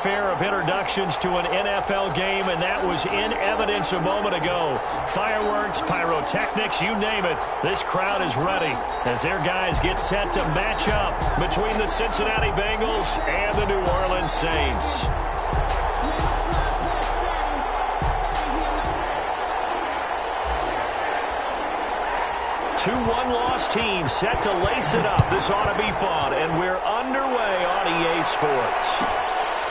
Fair of introductions to an NFL game, and that was in evidence a moment ago. Fireworks, pyrotechnics, you name it. This crowd is ready as their guys get set to match up between the Cincinnati Bengals and the New Orleans Saints. Two one-loss teams set to lace it up. This ought to be fun, and we're underway on EA Sports.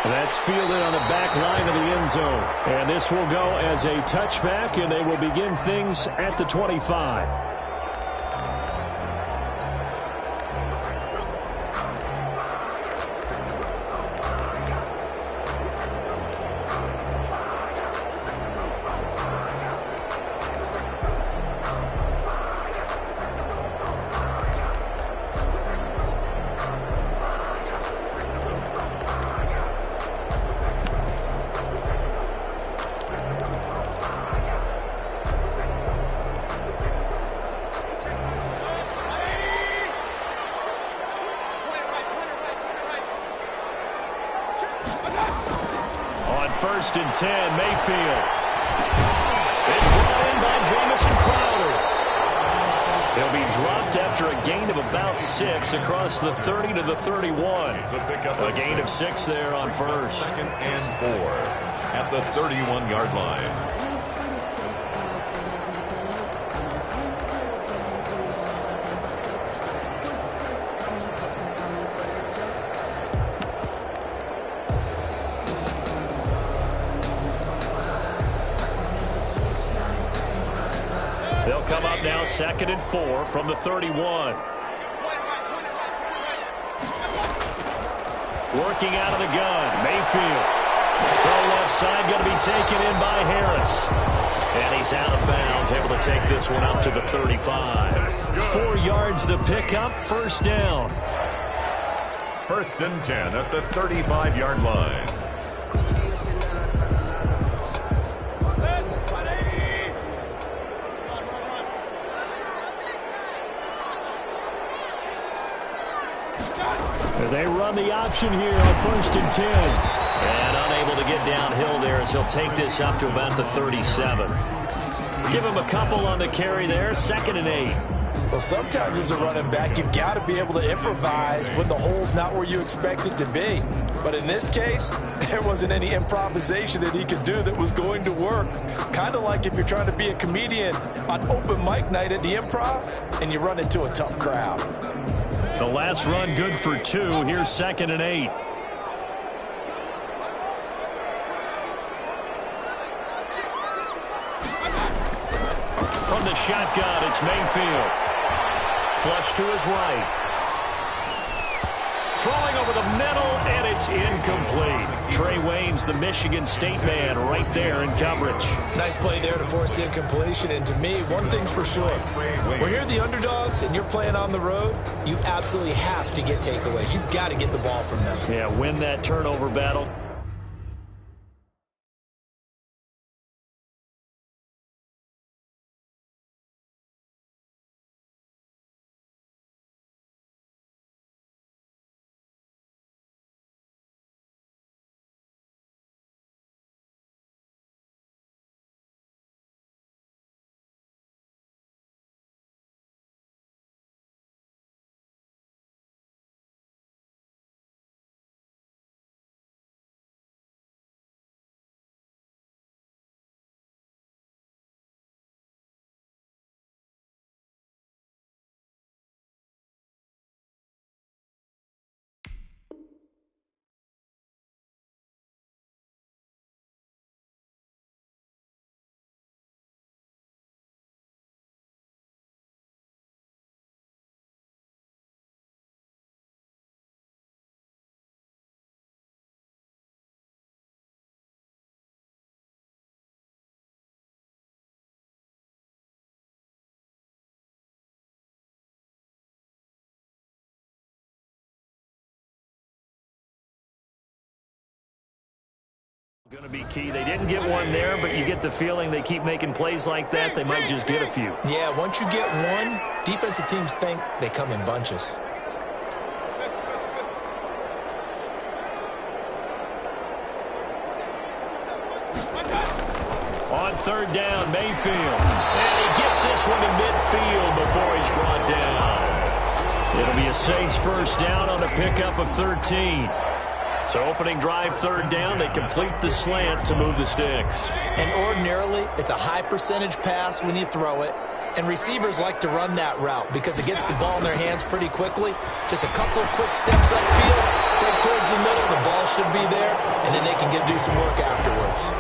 That's fielded on the back line of the end zone. And this will go as a touchback, and they will begin things at the 25. First and 10, Mayfield. It's brought in by Jamison Crowder. He'll be dropped after a gain of about 6 across the 30 to the 31. A gain of 6 there on first. Second and 4 at the 31-yard line. They'll come up now, second and 4 from the 31. Working out of the gun, Mayfield. Throw left side, going to be taken in by Harris. And he's out of bounds, able to take this one up to the 35. 4 yards the pickup, first down. First and 10 at the 35-yard line. They run the option here on first and 10. And unable to get downhill there as he'll take this up to about the 37. Give him a couple on the carry there, second and 8. Well, sometimes as a running back, you've got to be able to improvise when the hole's not where you expect it to be. But in this case, there wasn't any improvisation that he could do that was going to work. Kind of like if you're trying to be a comedian on open mic night at the Improv and you run into a tough crowd. The last run good for 2. Here's second and 8. From the shotgun, it's Mayfield. Flush to his right. Throwing over the middle, and it's incomplete. Trey Waynes, the Michigan State man, right there in coverage. Nice play there to force the incompletion. And to me, one thing's for sure. When you're the underdogs and you're playing on the road, you absolutely have to get takeaways. You've got to get the ball from them. Yeah, win that turnover battle. Going to be key. They didn't get one there, but you get the feeling they keep making plays like that. They might just get a few. Yeah, once you get one, defensive teams think they come in bunches. on third down, Mayfield. And he gets this one to midfield before he's brought down. It'll be a Saints first down on a pickup of 13. So opening drive, third down, they complete the slant to move the sticks. And ordinarily, it's a high percentage pass when you throw it. And receivers like to run that route because it gets the ball in their hands pretty quickly. Just a couple of quick steps upfield, break towards the middle, the ball should be there, and then they can do some work afterwards.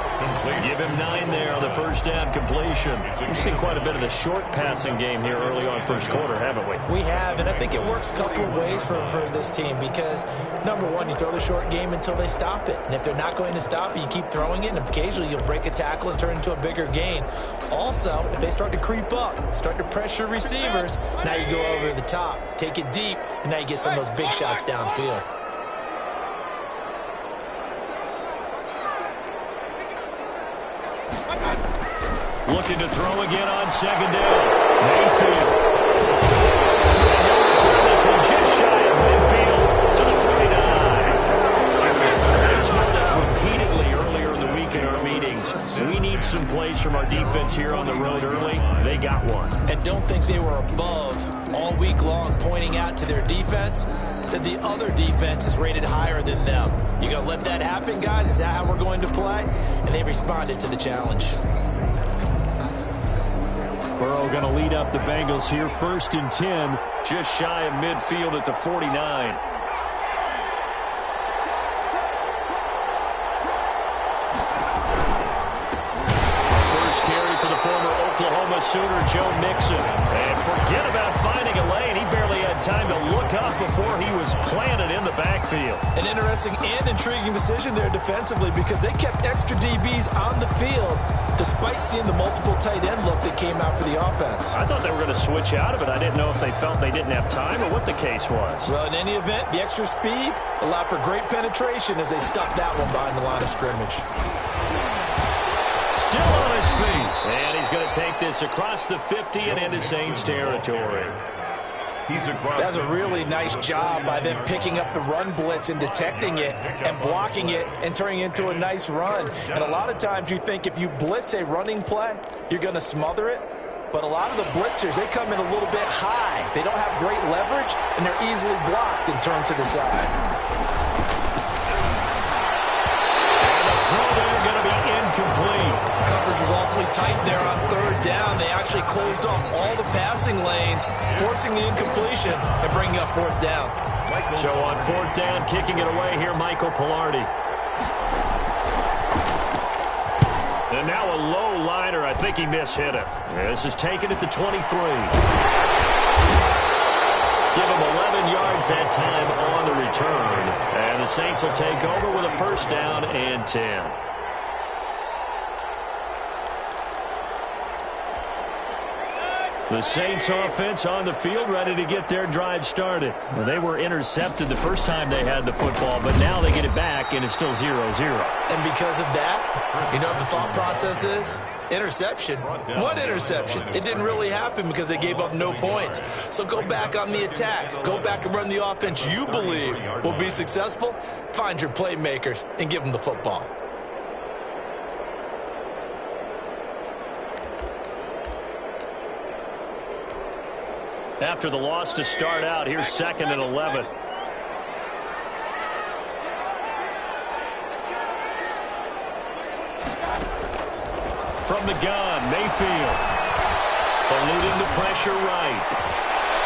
Give him 9 there on the first down completion. We've seen quite a bit of the short passing game here early on first quarter, haven't we? We have, and I think it works a couple of ways for this team because, number one, you throw the short game until they stop it. And if they're not going to stop it, you keep throwing it, and occasionally you'll break a tackle and turn into a bigger gain. Also, if they start to creep up, start to pressure receivers, now you go over the top, take it deep, and now you get some of those big shots downfield. Looking to throw again on second down. Mayfield. And he'll return this one just shy of midfield to the 49. I told us repeatedly earlier in the week in our meetings, we need some plays from our defense here on the road early. They got one. And don't think they were above all week long pointing out to their defense that the other defense is rated higher than them. You going to let that happen, guys? Is that how we're going to play? And they responded to the challenge. Burrow going to lead up the Bengals here, 1st and 10, just shy of midfield at the 49. First carry for the former Oklahoma Sooner, Joe Mixon. And forget about finding a lane. He barely had time to look up before he was planted in the backfield. An interesting and intriguing decision there defensively because they kept extra DBs on the field despite seeing the multiple tight end look that came out for the offense. I thought they were going to switch out of it. I didn't know if they felt they didn't have time or what the case was. Well, in any event, the extra speed allowed for great penetration as they stuffed that one behind the line of scrimmage. Still on his feet. And he's going to take this across the 50 and into Saints territory. That's a really nice job by them picking up the run blitz and detecting it and blocking it and turning it into a nice run. And a lot of times you think if you blitz a running play, you're going to smother it. But a lot of the blitzers, they come in a little bit high. They don't have great leverage, and they're easily blocked and turned to the side. And the throw there going to be incomplete. Coverage was awfully tight there on third down. They actually closed off all the passing lanes, forcing the incompletion and bringing up fourth down. So on fourth down, kicking it away here, Michael Pilardi. And now a low liner. I think he mishit it. This is taken at the 23. Give him 11 yards that time on the return. And the Saints will take over with a first down and 10. The Saints offense on the field ready to get their drive started. Well, they were intercepted the first time they had the football, but now they get it back, and it's still 0-0. And because of that, you know what the thought process is? Interception. What interception? It didn't really happen because they gave up no points. So go back on the attack. Go back and run the offense you believe will be successful. Find your playmakers and give them the football. After the loss to start out, here's 2nd and 11. From the gun, Mayfield. Eluding the pressure right.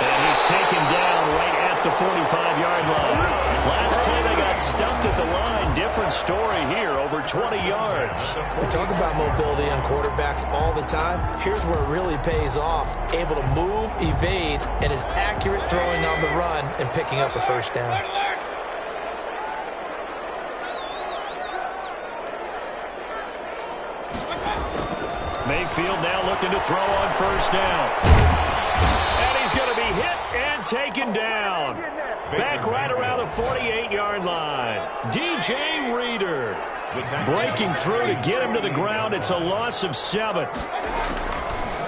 And he's taken down right at the 45-yard line. Last play, they got stumped at the line. Different story here, over 20 yards. We talk about mobility on quarterbacks all the time. Here's where it really pays off. Able to move, evade, and is accurate throwing on the run and picking up a first down. Mayfield now looking to throw on first down. And he's going to be hit and taken down. Back right around the 48-yard line. DJ Reader breaking through to get him to the ground. It's a loss of 7.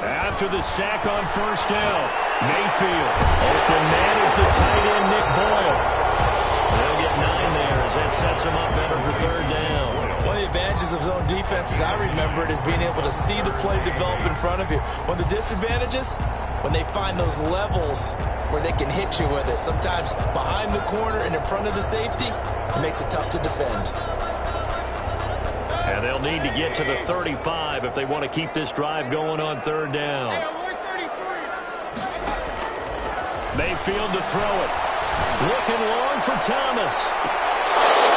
After the sack on first down, Mayfield. Open man is the tight end, Nick Boyle. They'll get 9 there as that sets him up better for third down. Well, the advantages of zone defense, as I remember it, is being able to see the play develop in front of you. One of the disadvantages, when they find those levels where they can hit you with it, sometimes behind the corner and in front of the safety, it makes it tough to defend. And they'll need to get to the 35 if they want to keep this drive going on third down. Mayfield to throw it. Looking long for Thomas.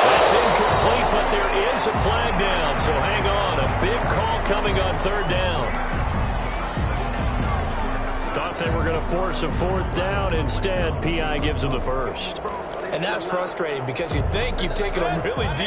That's incomplete, but there is a flag down, so hang on. A big call coming on third down. Thought they were going to force a fourth down. Instead, P.I. gives them the first. And that's frustrating because you think you've taken them really deep.